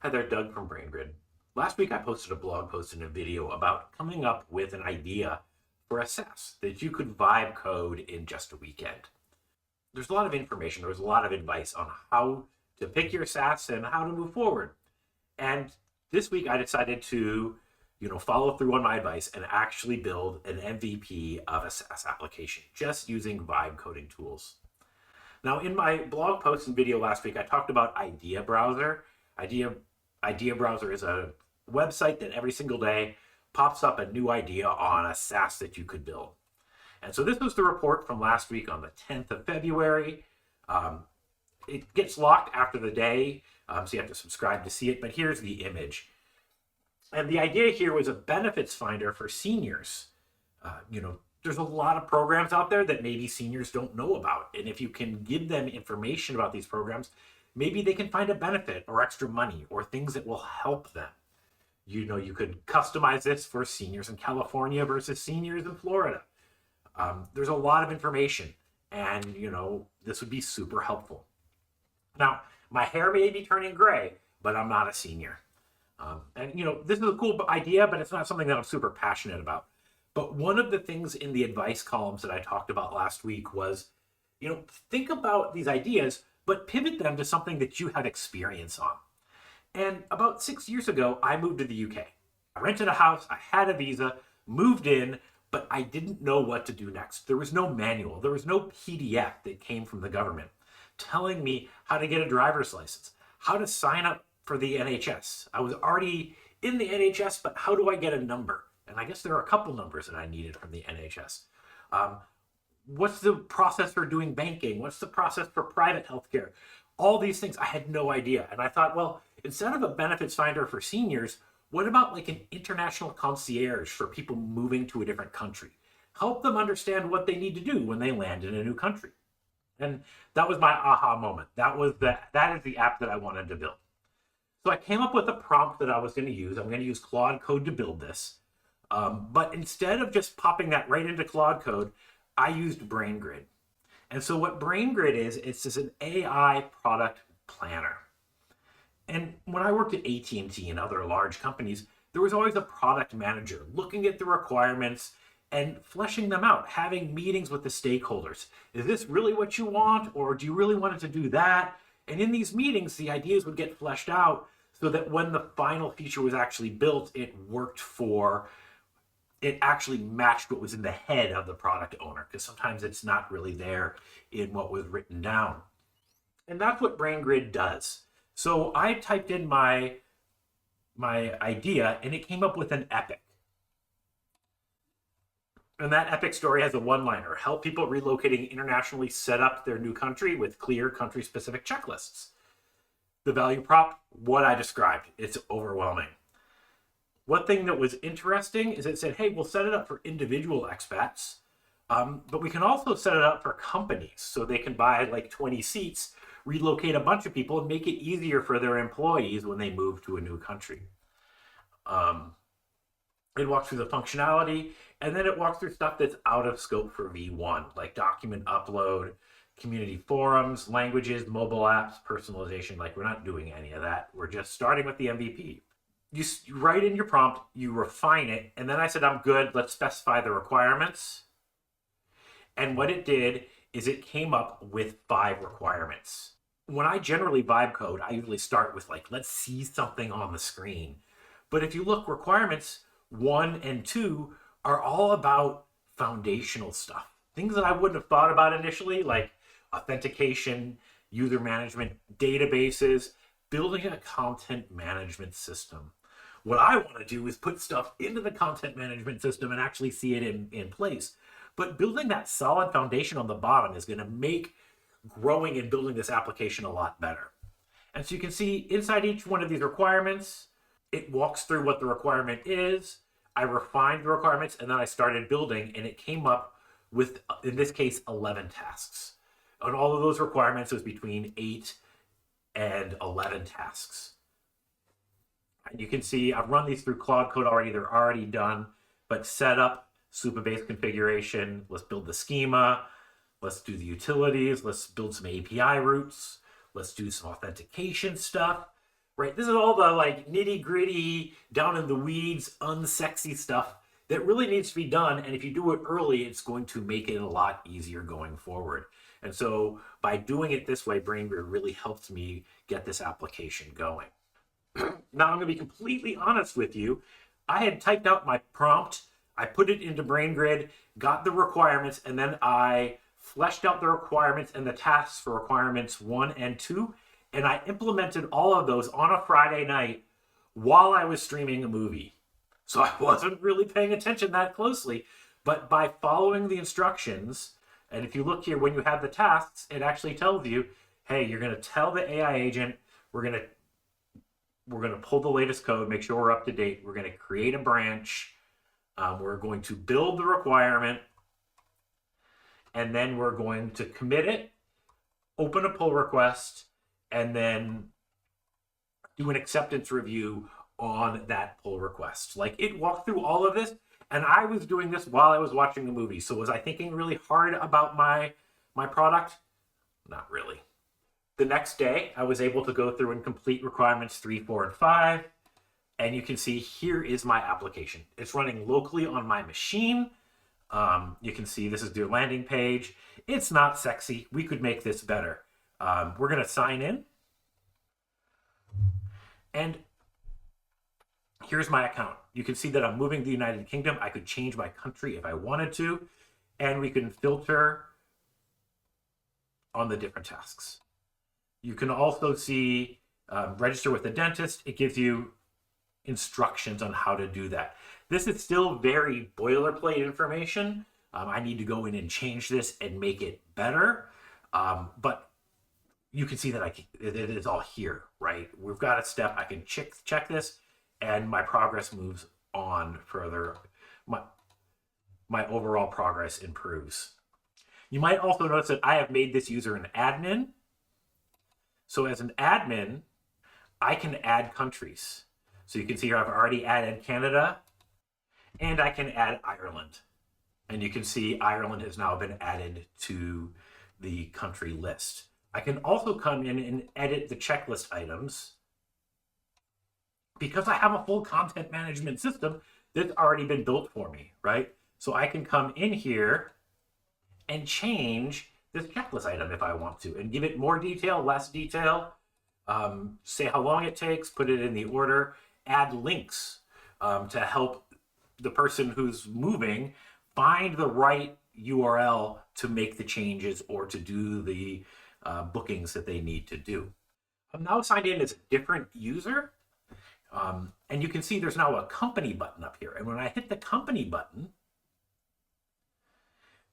Hi there, Doug from BrainGrid. Last week I posted a blog post and a video about coming up with an idea for a SaaS that you could vibe code in just a weekend. There's a lot of information, there's a lot of advice on how to pick your SaaS and how to move forward. And this week I decided to, follow through on my advice and actually build an MVP of a SaaS application just using vibe coding tools. Now, in my blog post and video last week, I talked about Idea Browser. Idea Idea Browser is a website that every single day pops up a new idea on a SaaS that you could build. And so this was the report from last week on the 10th of February. Um, it gets locked after the day, so you have to subscribe to see it. But here's the image. And the idea here was a benefits finder for seniors. There's a lot of programs out there that maybe seniors don't know about. And if you can give them information about these programs, maybe they can find a benefit or extra money or things that will help them. You could customize this for seniors in California versus seniors in Florida. There's a lot of information, and this would be super helpful. Now, my hair may be turning gray, but I'm not a senior. This is a cool idea, but it's not something that I'm super passionate about. But one of the things in the advice columns that I talked about last week was, think about these ideas, but pivot them to something that you have experience on. And about 6 years ago, I moved to the UK. I rented a house, I had a visa, moved in, but I didn't know what to do next. There was no manual, there was no PDF that came from the government telling me how to get a driver's license, how to sign up for the NHS. I was already in the NHS, but how do I get a number? And I guess there are a couple numbers that I needed from the NHS. What's the process for doing banking? What's the process for private healthcare? All these things, I had no idea. And I thought, well, instead of a benefits finder for seniors, what about like an international concierge for people moving to a different country? Help them understand what they need to do when they land in a new country. And that was my aha moment. That is the app that I wanted to build. So I came up with a prompt that I was going to use. I'm going to use Claude Code to build this. But instead of just popping that right into Claude Code, I used BrainGrid. And so what BrainGrid is, it's just an AI product planner. And when I worked at AT&T and other large companies, there was always a product manager looking at the requirements and fleshing them out, having meetings with the stakeholders. Is this really what you want, or do you really want it to do that? And in these meetings, the ideas would get fleshed out so that when the final feature was actually built, it actually matched what was in the head of the product owner, because sometimes it's not really there in what was written down. And that's what BrainGrid does. So I typed in my idea, and it came up with an epic. And that epic story has a one-liner: help people relocating internationally set up their new country with clear country-specific checklists. The value prop, what I described, it's overwhelming. One thing that was interesting is it said, hey, we'll set it up for individual expats, but we can also set it up for companies so they can buy like 20 seats, relocate a bunch of people, and make it easier for their employees when they move to a new country. It walks through the functionality, and then it walks through stuff that's out of scope for V1, like document upload, community forums, languages, mobile apps, personalization. Like, we're not doing any of that. We're just starting with the MVP. You write in your prompt, you refine it, and then I said, I'm good, let's specify the requirements. And what it did is it came up with 5 requirements. When I generally vibe code, I usually start with like, let's see something on the screen. But if you look, requirements 1 and 2 are all about foundational stuff. Things that I wouldn't have thought about initially, like authentication, user management, databases, building a content management system. What I want to do is put stuff into the content management system and actually see it in place. But building that solid foundation on the bottom is going to make growing and building this application a lot better. And so you can see inside each one of these requirements, it walks through what the requirement is. I refined the requirements, and then I started building, and it came up with, in this case, 11 tasks. And all of those requirements was between 8 and 11 tasks. And you can see I've run these through Claude Code already. They're already done. But setup, Supabase configuration, let's build the schema, let's do the utilities, let's build some API routes, let's do some authentication stuff. right? This is all the like nitty gritty, down in the weeds, unsexy stuff that really needs to be done. And if you do it early, it's going to make it a lot easier going forward. And so by doing it this way, BrainGrid really helped me get this application going. Now I'm going to be completely honest with you. I had typed out my prompt, I put it into BrainGrid, got the requirements, and then I fleshed out the requirements and the tasks for requirements 1 and 2, and I implemented all of those on a Friday night while I was streaming a movie. So I wasn't really paying attention that closely, but by following the instructions, and if you look here, when you have the tasks, it actually tells you, hey, you're going to tell the AI agent, we're going to pull the latest code, make sure we're up to date. We're going to create a branch. We're going to build the requirement. And then we're going to commit it, open a pull request, and then do an acceptance review on that pull request. Like, it walked through all of this, and I was doing this while I was watching the movie. So was I thinking really hard about my product? Not really. The next day, I was able to go through and complete requirements 3, 4, and 5. And you can see here is my application. It's running locally on my machine. You can see this is their landing page. It's not sexy. We could make this better. We're going to sign in. And here's my account. You can see that I'm moving to the United Kingdom. I could change my country if I wanted to. And we can filter on the different tasks. You can also see register with the dentist. It gives you instructions on how to do that. This is still very boilerplate information. I need to go in and change this and make it better. But you can see that it is all here, right? We've got a step. I can check this, and my progress moves on further. My overall progress improves. You might also notice that I have made this user an admin. So as an admin, I can add countries. So you can see here I've already added Canada, and I can add Ireland. And you can see Ireland has now been added to the country list. I can also come in and edit the checklist items because I have a full content management system that's already been built for me, right? So I can come in here and change this checklist item if I want to, and give it more detail, less detail, say how long it takes, put it in the order, add links to help the person who's moving find the right URL to make the changes or to do the bookings that they need to do. I'm now signed in as a different user, and you can see there's now a company button up here. And when I hit the company button,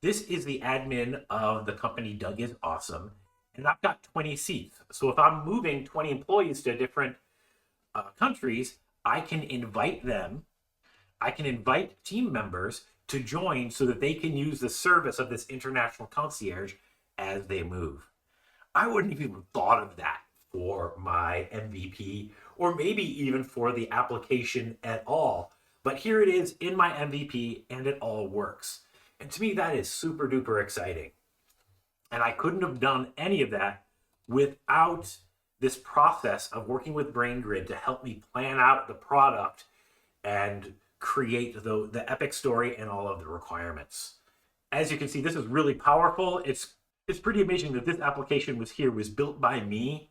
this is the admin of the company Doug is Awesome, and I've got 20 seats. So if I'm moving 20 employees to different countries, I can invite them. I can invite team members to join so that they can use the service of this international concierge as they move. I wouldn't have even thought of that for my MVP, or maybe even for the application at all. But here it is in my MVP, and it all works. And to me, that is super duper exciting. And I couldn't have done any of that without this process of working with BrainGrid to help me plan out the product and create the epic story and all of the requirements. As you can see, this is really powerful. It's pretty amazing that this application was built by me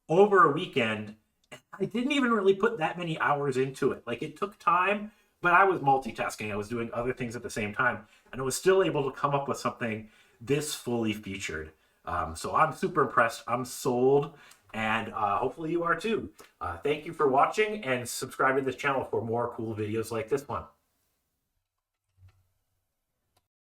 over a weekend. And I didn't even really put that many hours into it. Like, it took time, but I was multitasking. I was doing other things at the same time, and I was still able to come up with something this fully featured. So I'm super impressed. I'm sold, and hopefully you are too. Thank you for watching, and subscribe to this channel for more cool videos like this one.